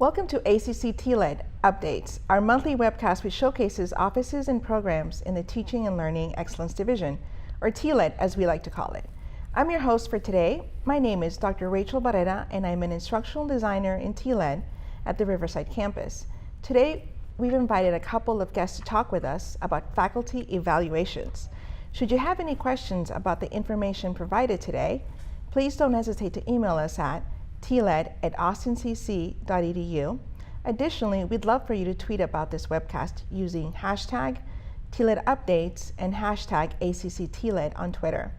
Welcome to ACC TLED Updates, our monthly webcast which showcases offices and programs in the Teaching and Learning Excellence Division, or TLED as we like to call it. I'm your host for today. My name is Dr. Rachel Barrera, and I'm an instructional designer in TLED at the Riverside campus. Today, we've invited a couple of guests to talk with us about faculty evaluations. Should you have any questions about the information provided today, please don't hesitate to email us at tled@austincc.edu. Additionally, we'd love for you to tweet about this webcast using hashtag TLED Updates and hashtag ACCTLED on Twitter.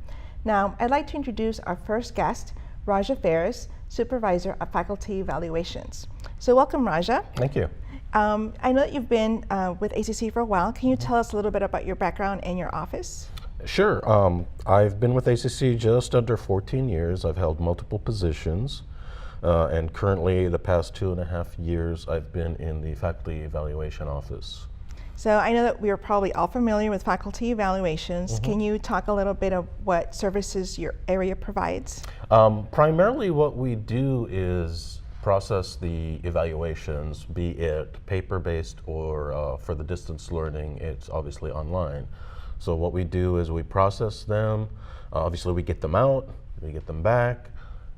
Now, I'd like to introduce our first guest, Raja Ferris, Supervisor of Faculty Evaluations. So welcome, Raja. Thank you. I know that you've been with ACC for a while. Can you tell us a little bit about your background and your office? Sure. I've been with ACC just under 14 years. I've held multiple positions. And currently, the past 2.5 years, I've been in the Faculty Evaluation Office. So I know that we are probably all familiar with faculty evaluations. Can you talk a little bit of what services your area provides? Primarily what we do is process the evaluations, be it paper-based or for the distance learning, it's obviously online. So what we do is we process them, obviously we get them out, we get them back,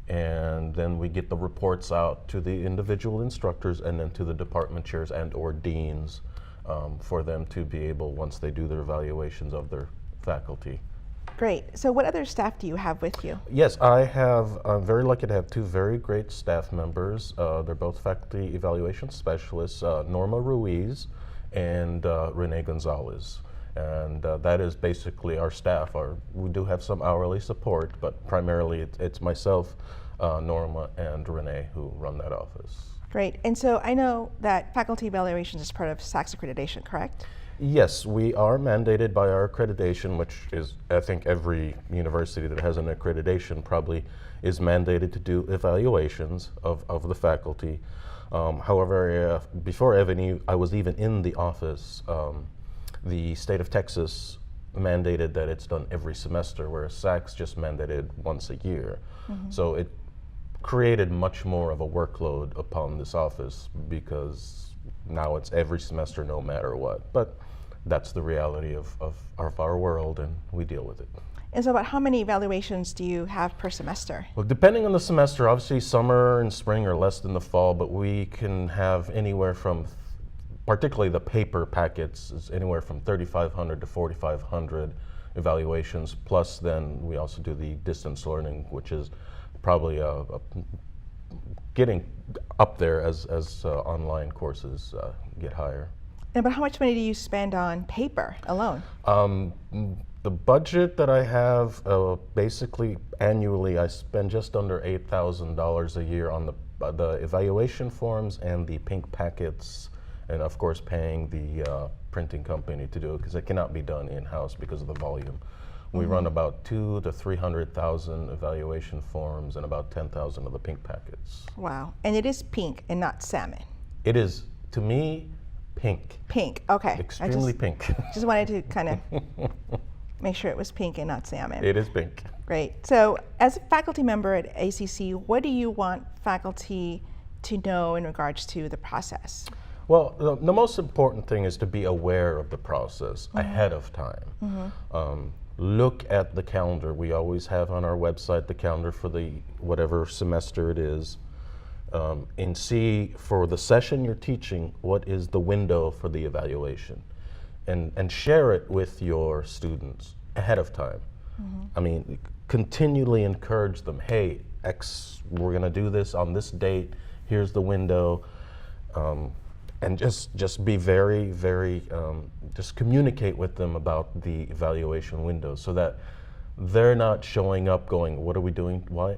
and then we get the reports out to the individual instructors and then to the department chairs and or deans for them to be able, once they do their evaluations of their faculty. Great. So what other staff do you have with you? Yes, I'm very lucky to have two very great staff members. They're both faculty evaluation specialists, Norma Ruiz and Renee Gonzalez. And that is basically our staff. We do have some hourly support, but primarily it's myself, Norma, and Renee who run that office. Great. And so I know that faculty evaluations is part of SACS accreditation, correct? Yes, we are mandated by our accreditation, which is, I think every university that has an accreditation probably is mandated to do evaluations of the faculty. However, before I was even in the office, the state of Texas mandated that it's done every semester, whereas SACS just mandated once a year. So it created much more of a workload upon this office because now it's every semester no matter what. But that's the reality of our world, and we deal with it. And so about how many evaluations do you have per semester? Well, depending on the semester, obviously summer and spring are less than the fall, but we can have anywhere from particularly the paper packets is anywhere from 3,500 to 4,500 evaluations, plus then we also do the distance learning, which is probably getting up there as online courses get higher. And but how much money do you spend on paper alone? The budget that I have, basically annually, I spend just under $8,000 a year on the evaluation forms and the pink packets, and of course paying the printing company to do it because it cannot be done in-house because of the volume. We run about 200,000 to 300,000 evaluation forms and about 10,000 of the pink packets. Wow. And it is pink and not salmon. It is, to me, pink. Pink, okay. Extremely pink. Just wanted to kind of make sure it was pink and not salmon. It is pink. Great. So as a faculty member at ACC, what do you want faculty to know in regards to the process? Well, the most important thing is to be aware of the process ahead of time. Look at the calendar. We always have on our website the calendar for the whatever semester it is, and see for the session you're teaching what is the window for the evaluation, and share it with your students ahead of time. I mean, continually encourage them. Hey, we're going to do this on this date. Here's the window. And just be very, very, just communicate with them about the evaluation window so that they're not showing up going, what are we doing, why?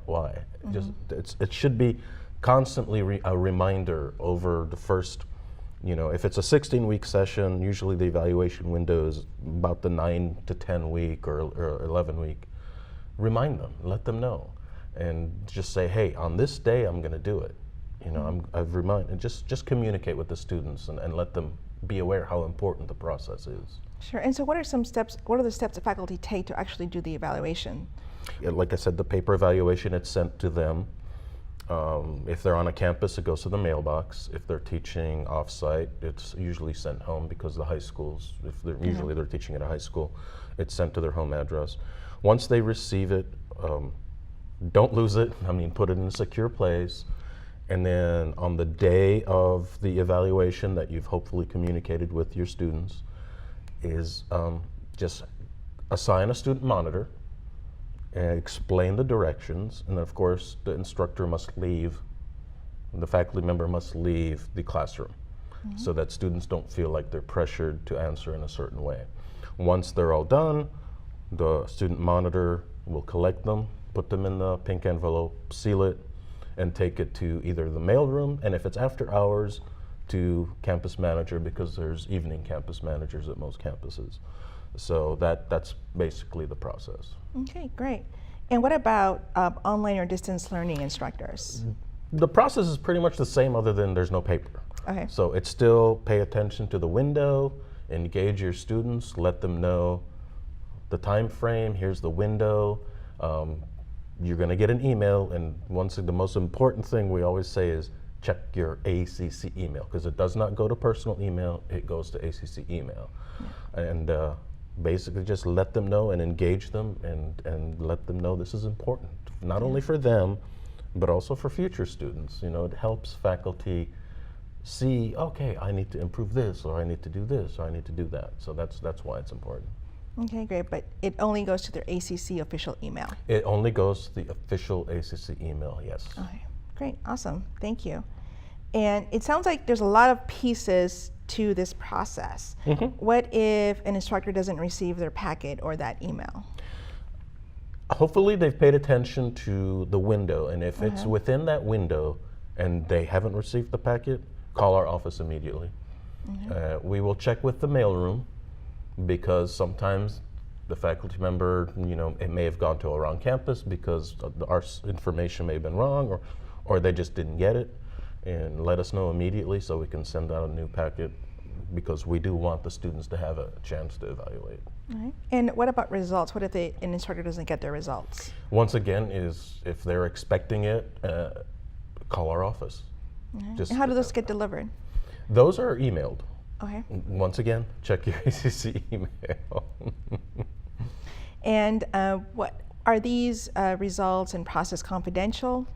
It should be constantly a reminder over the first, if it's a 16-week session, usually the evaluation window is about the 9 to 10 week or 11 week. Remind them, let them know, and just say, hey, on this day I'm gonna do it. I've reminded, just communicate with the students and let them be aware how important the process is. Sure. And so what are the steps that faculty take to actually do the evaluation? Like I said, the paper evaluation, it's sent to them. If they're on a campus, it goes to the mailbox. If they're teaching off-site, it's usually sent home because the high schools, if they're, usually they're teaching at a high school, it's sent to their home address. Once they receive it, don't lose it. I mean, put it in a secure place. And then on the day of the evaluation that you've hopefully communicated with your students is just assign a student monitor and explain the directions. And of course, the instructor must leave, the faculty member must leave the classroom so that students don't feel like they're pressured to answer in a certain way. Once they're all done, the student monitor will collect them, put them in the pink envelope, seal it, and take it to either the mailroom, and if it's after hours, to campus manager, because there's evening campus managers at most campuses. So that's basically the process. Okay, great. And what about online or distance learning instructors? The process is pretty much the same, other than there's no paper. Okay. So it's still pay attention to the window, engage your students, let them know the time frame, here's the window. You're going to get an email, and once the most important thing we always say is check your ACC email, because it does not go to personal email, it goes to ACC email. And basically just let them know and engage them and let them know this is important, not only for them, but also for future students. You know, it helps faculty see, okay, I need to improve this, or I need to do this, or I need to do that. So that's why it's important. Okay, great, but it only goes to their ACC official email? It only goes to the official ACC email, yes. Okay, great, awesome, thank you. And it sounds like there's a lot of pieces to this process. What if an instructor doesn't receive their packet or that email? Hopefully they've paid attention to the window, and if it's within that window and they haven't received the packet, call our office immediately. We will check with the mailroom, because sometimes the faculty member, you know, it may have gone to a wrong campus because our information may have been wrong, or they just didn't get it, and let us know immediately so we can send out a new packet, because we do want the students to have a chance to evaluate. All right. And what about results? What if an instructor doesn't get their results? Once again, if they're expecting it, call our office. And how do those get delivered? Those are emailed. Okay. Once again, check your ACC email. And what are these results and process confidential?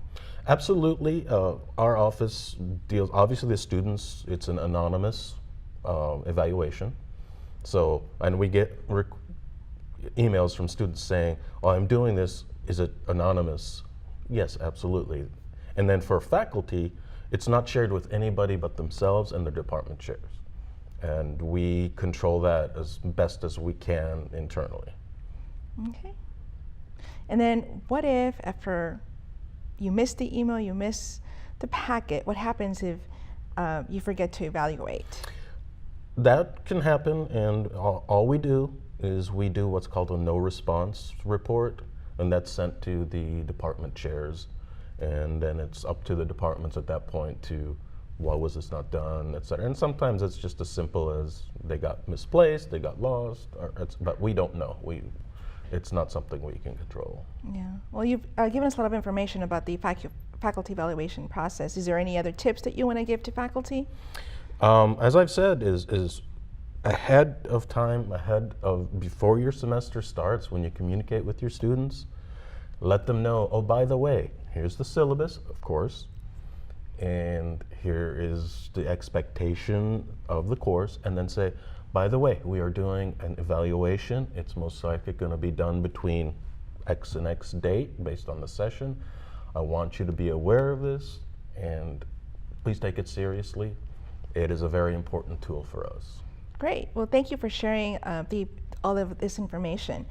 Absolutely. Our office deals, obviously the students, it's an anonymous evaluation. So, and we get emails from students saying, oh, I'm doing this, is it anonymous? Yes, absolutely. And then for faculty, it's not shared with anybody but themselves and their department chairs. And we control that as best as we can internally. Okay. And then what if after you miss the email, you miss the packet, what happens if you forget to evaluate? That can happen, and all we do is we do what's called a no response report, and that's sent to the department chairs, and then it's up to the departments at that point to, why was this not done, et cetera. And sometimes it's just as simple as they got misplaced, they got lost, but we don't know. It's not something we can control. Yeah, well, you've given us a lot of information about the faculty evaluation process. Is there any other tips that you want to give to faculty? As I've said, is ahead of time, before your semester starts, when you communicate with your students, let them know, oh, by the way, here's the syllabus, of course, and here is the expectation of the course, and then say, by the way, we are doing an evaluation. It's most likely going to be done between X and X date based on the session. I want you to be aware of this, and please take it seriously. It is a very important tool for us. Great. Well, thank you for sharing all of this information.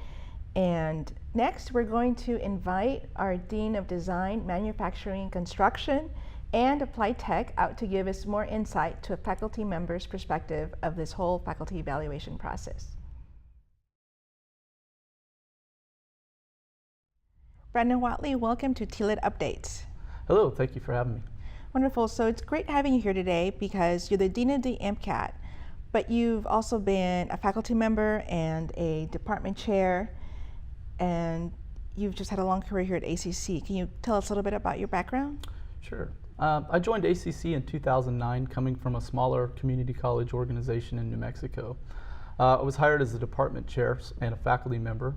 And next, we're going to invite our Dean of Design, Manufacturing, Construction, and Applied Tech out to give us more insight to a faculty member's perspective of this whole faculty evaluation process. Brandon Watley, welcome to TLED Updates. Hello, thank you for having me. Wonderful. So it's great having you here today because you're the Dean of the MCAT, but you've also been a faculty member and a department chair, and you've just had a long career here at ACC. Can you tell us a little bit about your background? Sure. I joined ACC in 2009, coming from a smaller community college organization in New Mexico. I was hired as a department chair and a faculty member,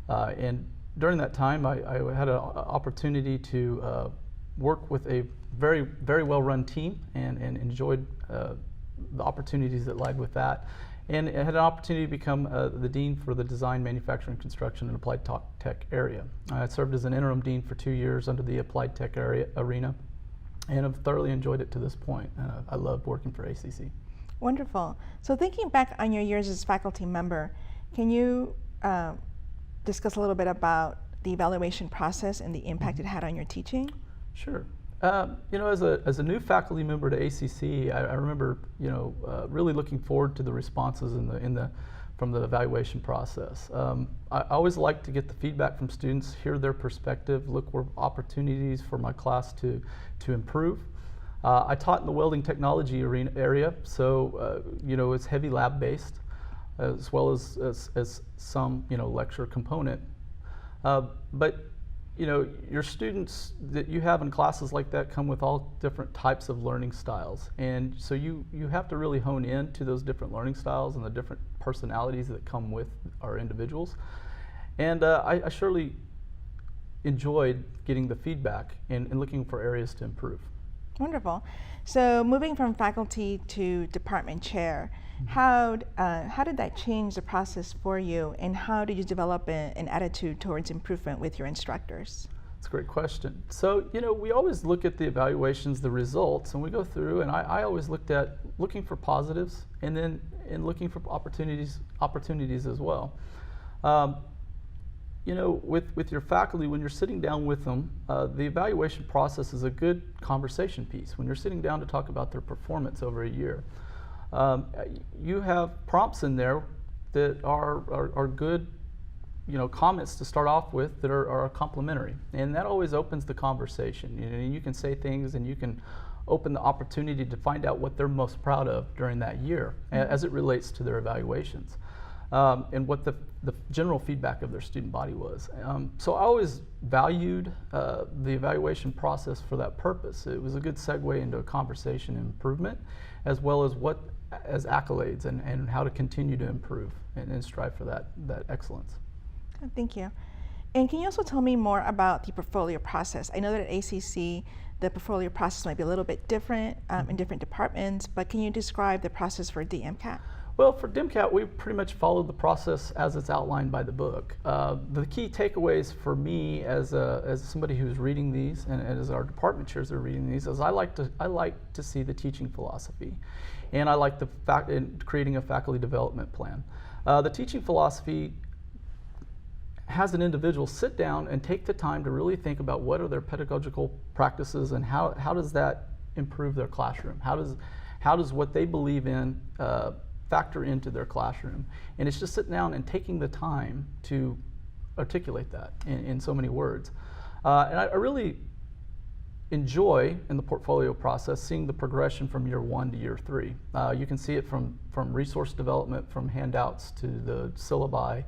and during that time I had an opportunity to work with a very, very well-run team and enjoyed the opportunities that lied with that. And I had an opportunity to become the dean for the design, manufacturing, construction, and applied tech area. I served as an interim dean for 2 years under the applied tech arena, and I've thoroughly enjoyed it to this point. I love working for ACC. Wonderful. So thinking back on your years as faculty member, can you discuss a little bit about the evaluation process and the impact it had on your teaching? Sure. You know, as a new faculty member to ACC, I remember, really looking forward to the responses from the evaluation process. I always like to get the feedback from students, hear their perspective, look for opportunities for my class to improve. I taught in the welding technology area, so it's heavy lab based, as well as some lecture component. But your students that you have in classes like that come with all different types of learning styles, and so you have to really hone in to those different learning styles and the different personalities that come with our individuals. And I surely enjoyed getting the feedback and looking for areas to improve. Wonderful. So moving from faculty to department chair, how did that change the process for you, and how did you develop an attitude towards improvement with your instructors? That's a great question. So, we always look at the evaluations, the results, and we go through, and I always looked at looking for positives and then looking for opportunities as well. With your faculty, when you're sitting down with them, the evaluation process is a good conversation piece. When you're sitting down to talk about their performance over a year, you have prompts in there that are good, comments to start off with that are complimentary, and that always opens the conversation. You can say things, and you can open the opportunity to find out what they're most proud of during that year, as it relates to their evaluations, and what the general feedback of their student body was. So I always valued the evaluation process for that purpose. It was a good segue into a conversation and improvement, as well as accolades and how to continue to improve and strive for that excellence. Thank you. And can you also tell me more about the portfolio process? I know that at ACC, the portfolio process might be a little bit different in different departments, but can you describe the process for DMCAT? Well, for DMCAT, we pretty much followed the process as it's outlined by the book. The key takeaways for me as somebody who's reading these, and as our department chairs are reading these, is I like to see the teaching philosophy, and I like creating a faculty development plan. The teaching philosophy has an individual sit down and take the time to really think about what are their pedagogical practices and how does that improve their classroom. How does what they believe in factor into their classroom, and it's just sitting down and taking the time to articulate that in so many words. And I really enjoy in the portfolio process seeing the progression from year 1 to year 3. You can see it from resource development, from handouts to the syllabi,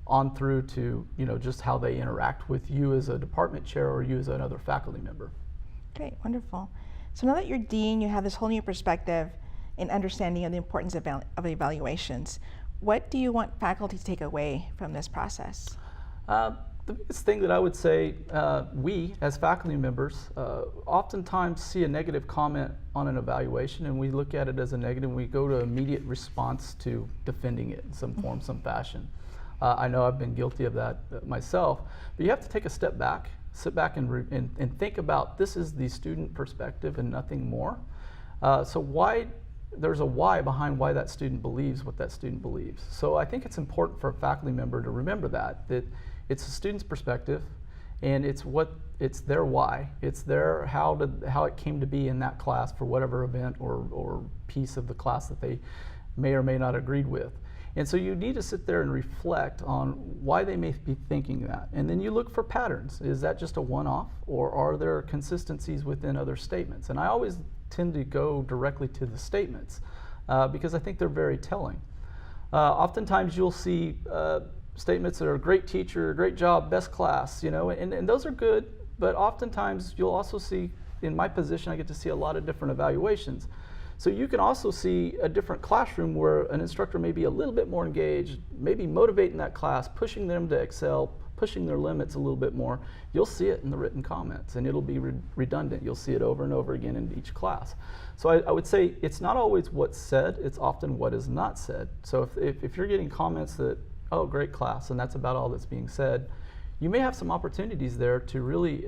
on through to just how they interact with you as a department chair or you as another faculty member. Great, wonderful. So now that you're dean, you have this whole new perspective and understanding of the importance of evaluations. What do you want faculty to take away from this process? The biggest thing that I would say, we as faculty members oftentimes see a negative comment on an evaluation, and we look at it as a negative, and we go to immediate response to defending it in some form, some fashion. I know I've been guilty of that myself, but you have to take a step back, sit back and think about this is the student perspective and nothing more. So there's a why behind why that student believes what that student believes. So I think it's important for a faculty member to remember that it's a student's perspective, and it's their why. It's their how it came to be in that class for whatever event or piece of the class that they may or may not agreed with. And so you need to sit there and reflect on why they may be thinking that. And then you look for patterns. Is that just a one-off, or are there consistencies within other statements? And I always tend to go directly to the statements because I think they're very telling. Oftentimes you'll see statements that are great teacher, great job, best class, and those are good, but oftentimes you'll also see in my position, I get to see a lot of different evaluations. So you can also see a different classroom where an instructor may be a little bit more engaged, maybe motivating that class, pushing them to excel, pushing their limits a little bit more. You'll see it in the written comments, and it'll be redundant. You'll see it over and over again in each class. So I would say it's not always what's said, it's often what is not said. So if you're getting comments that, oh, great class, and that's about all that's being said, you may have some opportunities there to really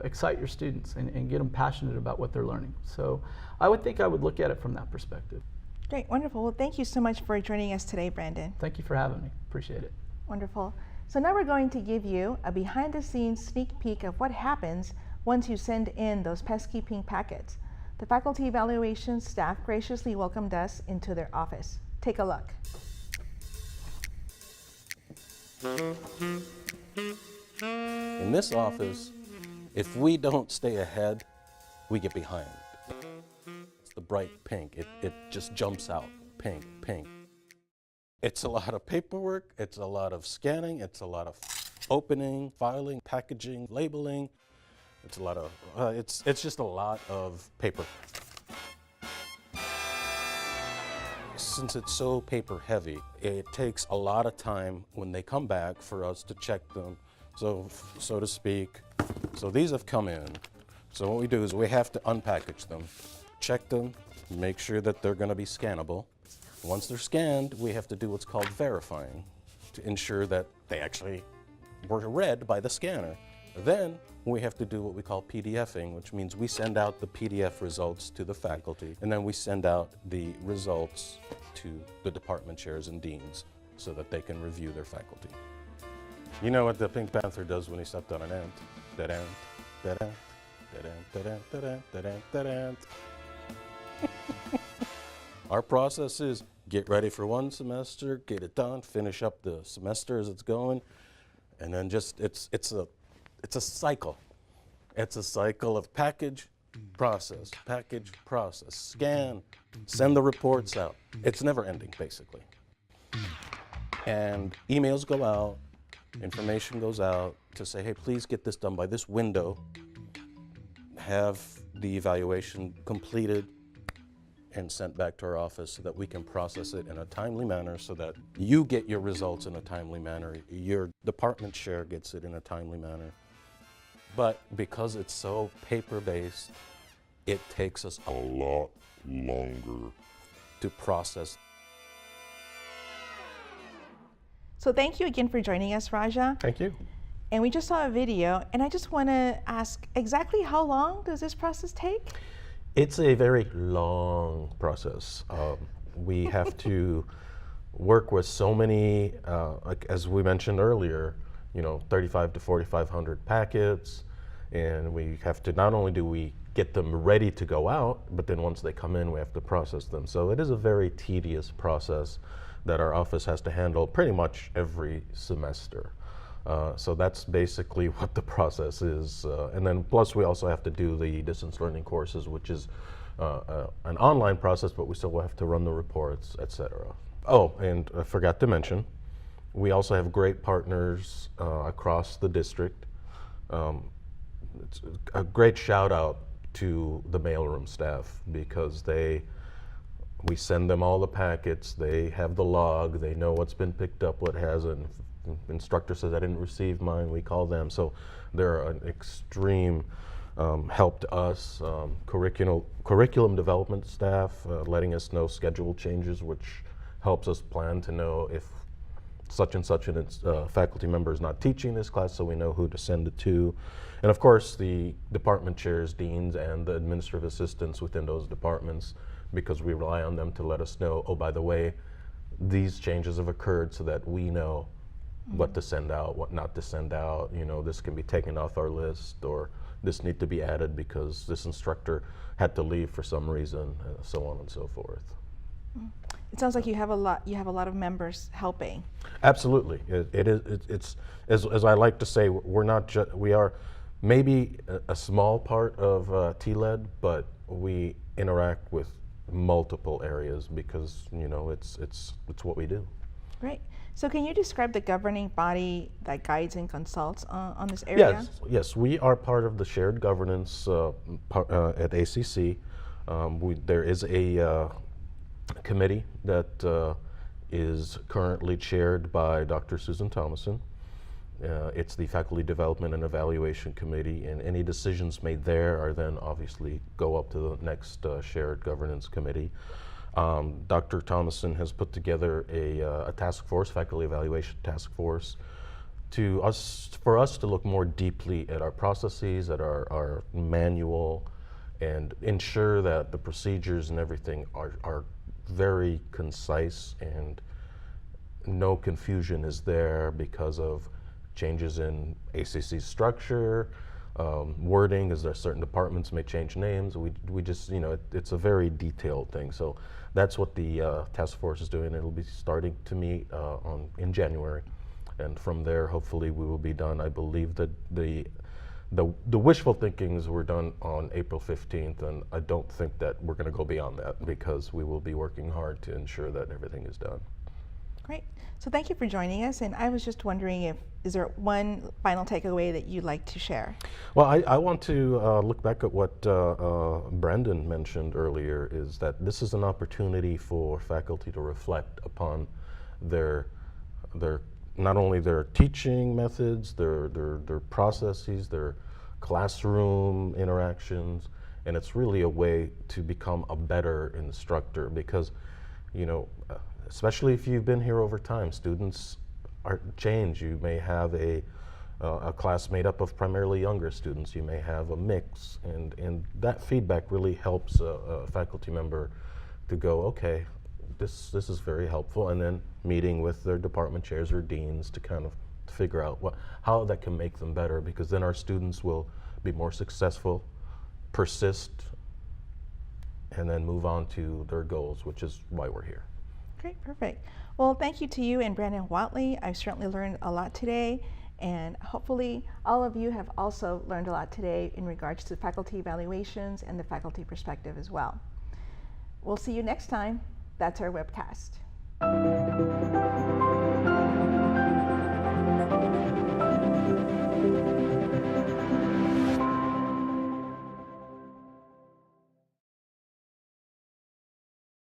excite your students and get them passionate about what they're learning. So I would think I would look at it from that perspective. Great, wonderful. Well, thank you so much for joining us today, Brandon. Thank you for having me. Appreciate it. Wonderful. So now we're going to give you a behind-the-scenes sneak peek of what happens once you send in those pesky pink packets. The faculty evaluation staff graciously welcomed us into their office. Take a look. In this office, if we don't stay ahead, we get behind. It's the bright pink. It just jumps out. Pink, pink. It's a lot of paperwork. It's a lot of scanning. It's a lot of opening, filing, packaging, labeling. It's a lot of, it's just a lot of paper. Since it's so paper heavy, it takes a lot of time when they come back for us to check them, so to speak. So these have come in. So what we do is we have to unpackage them, check them, make sure that they're going to be scannable. Once they're scanned, we have to do what's called verifying to ensure that they actually were read by the scanner. Then we have to do what we call PDFing, which means we send out the PDF results to the faculty, and then we send out the results to the department chairs and deans so that they can review their faculty. You know what the Pink Panther does when he stepped on an ant? That ant, that ant, that ant, that ant, that ant, that ant, that ant. Our process is get ready for one semester, get it done, finish up the semester as it's going, and then just it's a cycle. It's a cycle of package, process, scan, send the reports out. It's never ending, basically. And emails go out, information goes out to say, hey, please get this done by this window, have the evaluation completed and sent back to our office so that we can process it in a timely manner so that you get your results in a timely manner, your department chair gets it in a timely manner. But because it's so paper-based, it takes us a lot longer to process. So thank you again for joining us, Raja. Thank you. And we just saw a video, and I just want to ask, exactly how long does this process take? It's a very long process. We have to work with so many, like as we mentioned earlier, 35 to 4,500 packets, and we have to, not only do we get them ready to go out, but then once they come in, we have to process them. So it is a very tedious process that our office has to handle pretty much every semester. So that's basically what the process is. And then plus we also have to do the distance learning courses, which is an online process, but we still have to run the reports, etc. Oh, and I forgot to mention, we also have great partners across the district. It's a great shout out to the mailroom staff because we send them all the packets, they have the log, they know what's been picked up, what hasn't. Instructor says I didn't receive mine, we call them. So they're an extreme help to us. Curriculum development staff letting us know schedule changes, which helps us plan to know if such and such a faculty member is not teaching this class, so we know who to send it to. And of course the department chairs, deans, and the administrative assistants within those departments, because we rely on them to let us know, oh, by the way, these changes have occurred, so that we know what to send out, what not to send out. This can be taken off our list, or this need to be added because this instructor had to leave for some reason, so on and so forth. It sounds like you have a lot of members helping. Absolutely, it's as I like to say, we are maybe a small part of TLED, but we interact with multiple areas because it's what we do. Great. So can you describe the governing body that guides and consults on this area? Yes, we are part of the shared governance at ACC. There is a committee that is currently chaired by Dr. Susan Thomason. It's the Faculty Development and Evaluation Committee, and any decisions made there are then obviously go up to the next shared governance committee. Dr. Thomason has put together a task force, faculty evaluation task force, for us to look more deeply at our processes, at our manual, and ensure that the procedures and everything are very concise and no confusion is there because of changes in ACC structure, wording, as there are certain departments may change names. We just, it's a very detailed thing. So that's what the task force is doing. It'll be starting to meet in January. And from there, hopefully we will be done. I believe that the wishful thinkings were done on April 15th, and I don't think that we're going to go beyond that because we will be working hard to ensure that everything is done. Great. So thank you for joining us. And I was just wondering is there one final takeaway that you'd like to share? Well, I want to look back at what Brandon mentioned earlier, is that this is an opportunity for faculty to reflect upon their not only their teaching methods, their processes, their classroom interactions, and it's really a way to become a better instructor because, especially if you've been here over time, students change. You may have a class made up of primarily younger students. You may have a mix, and that feedback really helps a faculty member to go, okay, this is very helpful, and then meeting with their department chairs or deans to kind of figure out how that can make them better, because then our students will be more successful, persist, and then move on to their goals, which is why we're here. Great, perfect. Well, thank you to you and Brandon Watley. I've certainly learned a lot today, and hopefully all of you have also learned a lot today in regards to faculty evaluations and the faculty perspective as well. We'll see you next time. That's our webcast.